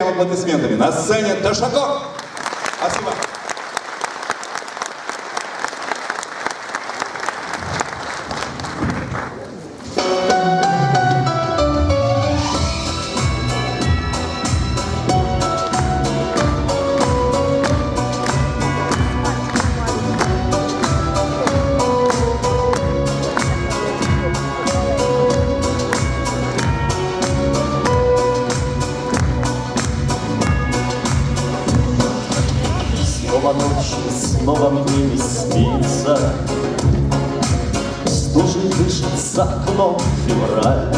Аплодисментами. На сцене Ташаков. Спасибо. Снова ночь, снова мне не снится, стужей дышит за окном февраль.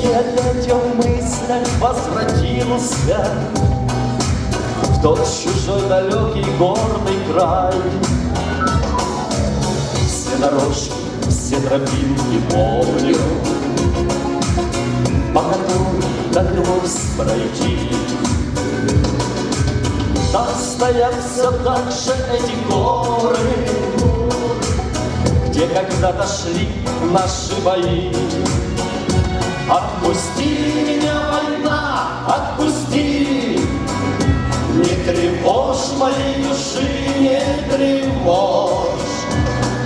И опять я в мыслях возвратился в тот чужой далекий горный край. Все дорожки, все тропинки помню, по которым довелось пройти. Там стоят все так же эти горы, где когда-то шли наши бои. Отпусти меня, война, отпусти, не тревожь моей души, не тревожь.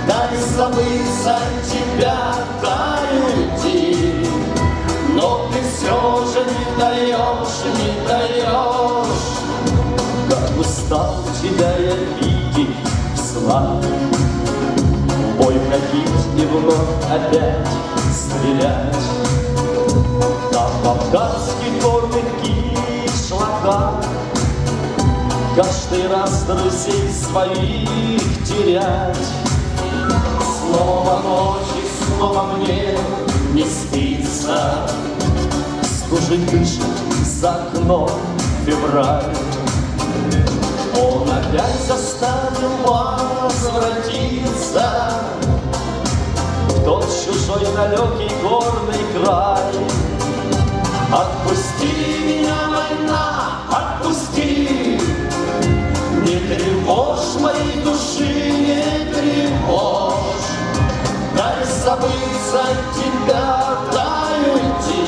Дай забыться тебя, дай уйти, но ты все же не даешь, не даешь. Как устал тебя я видеть в снах, в бой ходить и вновь опять стрелять. На кавказских горных кишлаках каждый раз друзей своих терять. Снова ночь и снова мне не спится, стужей дышит за окном февраль. Он опять заставил возвратиться в тот чужой далекий горный край. Отпусти меня, война, отпусти, не тревожь моей души, не тревожь. Дай забыться тебя, дай уйти,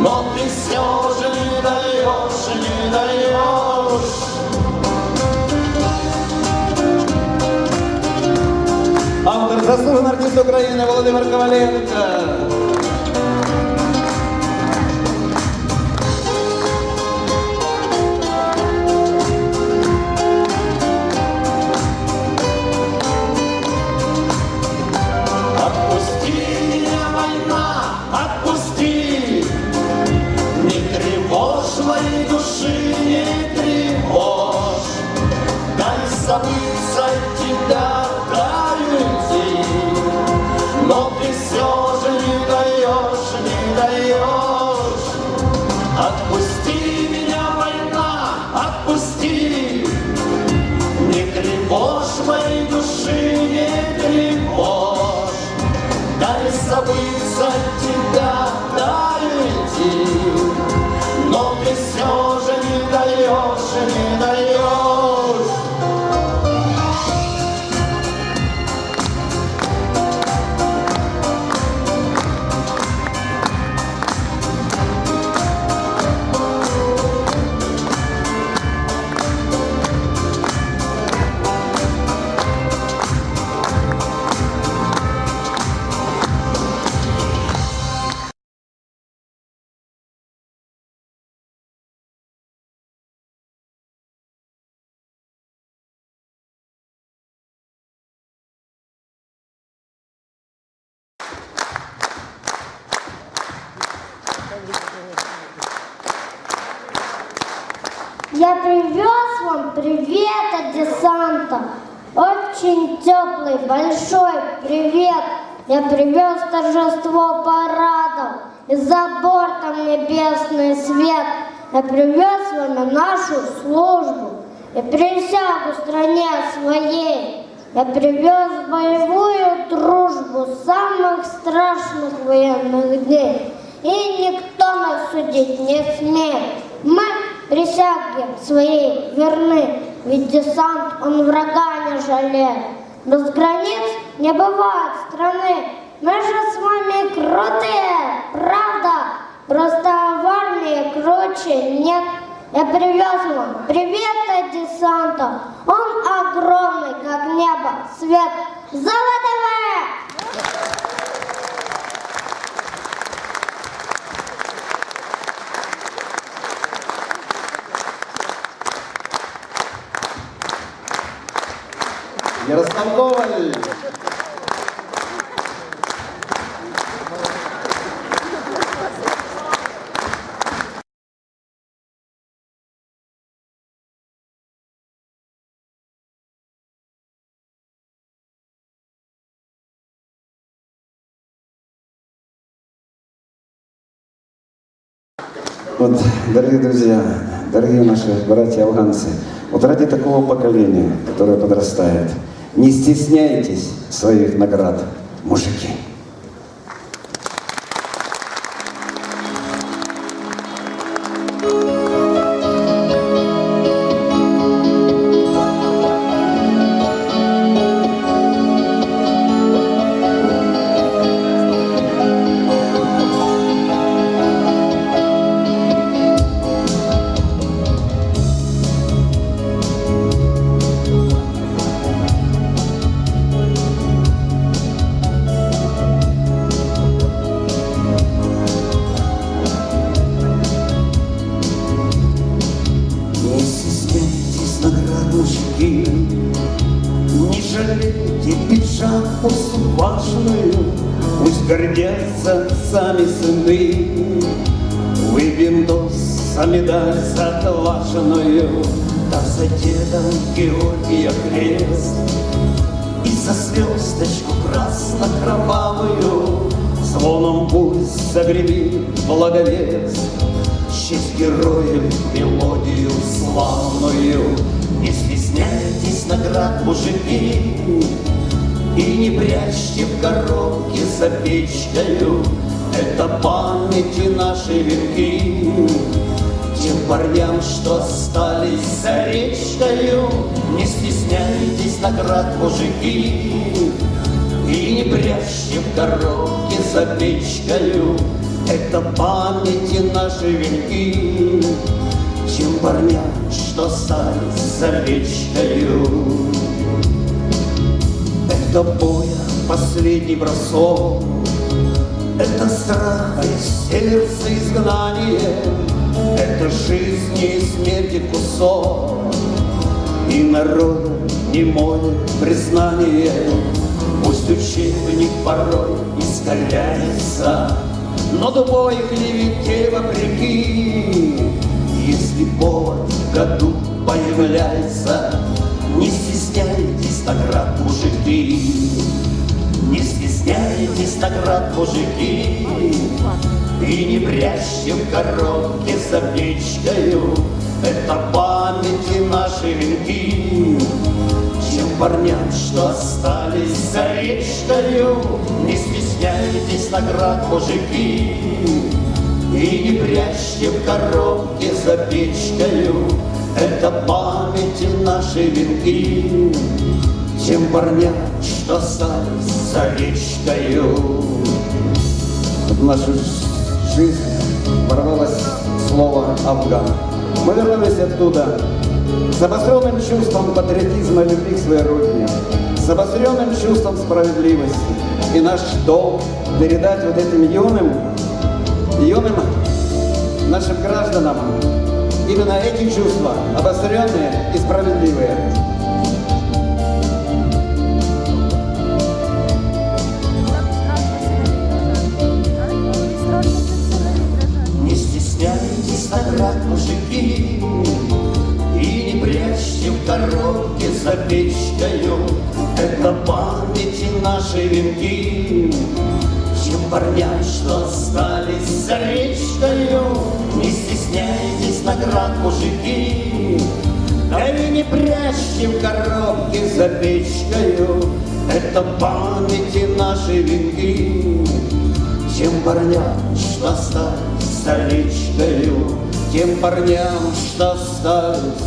но ты все же не даешь, не даешь. Автор, заслуженный артист Украины Володимир Коваленко. Отпусти меня, война, отпусти, не тревожь моей души, не тревожь. Дай забыться тебя, дай уйти, но ты все же не даешь, не даешь. Отпусти меня, война, отпусти, не тревожь моей души, не тревожь. Дай забыться тебя, дай уйти, но ты все же не даешь, не даешь. Я привез вам привет от десанта, очень теплый, большой привет. Я привез торжество парадов, и за бортом небесный свет. Я привез вам на нашу службу и присягу стране своей. Я привез боевую дружбу самых страшных военных дней, и никто нас судить не смеет. Мы присяге своей верны, ведь десант, он врага не жалеет. Без границ не бывает страны, мы же с вами крутые, правда? Просто круче нет. Я привез вам привет от десанта. Он огромный, как небо, свет. Золотое! Ярослав Коваль. Вот, дорогие друзья, дорогие наши братья-афганцы, вот ради такого поколения, которое подрастает, не стесняйтесь своих наград, мужики. Не жалейте пиджак, пусть важную, пусть гордятся сами сыны. Выпьем тост за медаль за отважную, да за дедом Георгия крест. И за звездочку красно-кровавую звоном пусть загремит благовест. Честь героев, мелодию славную. Не стесняйтесь наград, мужики, и не прячьте в коробке за печкою. Это памяти наши венки. Тем парням, что остались за речкою, не стесняйтесь наград, мужики, и не прячьте в коробке за печкою. Это памяти наши венки. Тем парням, что остались за речкою. Это боя последний бросок, это страха и сердца изгнание, это жизни и смерти кусок, и народа немое признание. Пусть учебник порой искаляется, но тупой клевете вопреки. Если повод в году появляется, не стесняйтесь наград, мужики. Не стесняйтесь наград, мужики, и не прячьте в коробке за печкою. Это памяти наши венки. Тем парням, что остались за речкою, не стесняйтесь наград, мужики, и не прячьте в коробке за печкою. Это памяти наши венки. Тем парням, что остались за речкою. В нашу жизнь ворвалось слово «Афган». Мы вернулись оттуда с обостренным чувством патриотизма и любви к своей родине, с обостренным чувством справедливости. И наш долг передать вот этим юным нашим гражданам именно эти чувства, обостренные и справедливые. Не стесняйтесь наград, мужики, и не прячьте в коробке за печкою. Это памяти наши венки. Тем парням, что остались за речкою, не стесняйтесь наград, мужики, да и не прячьте в коробке за печкою. Это памяти наши венки. Тем парням, что остались за речкою, тем парням, что остались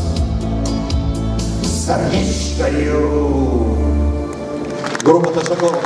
за речкою. Группа Ташакова.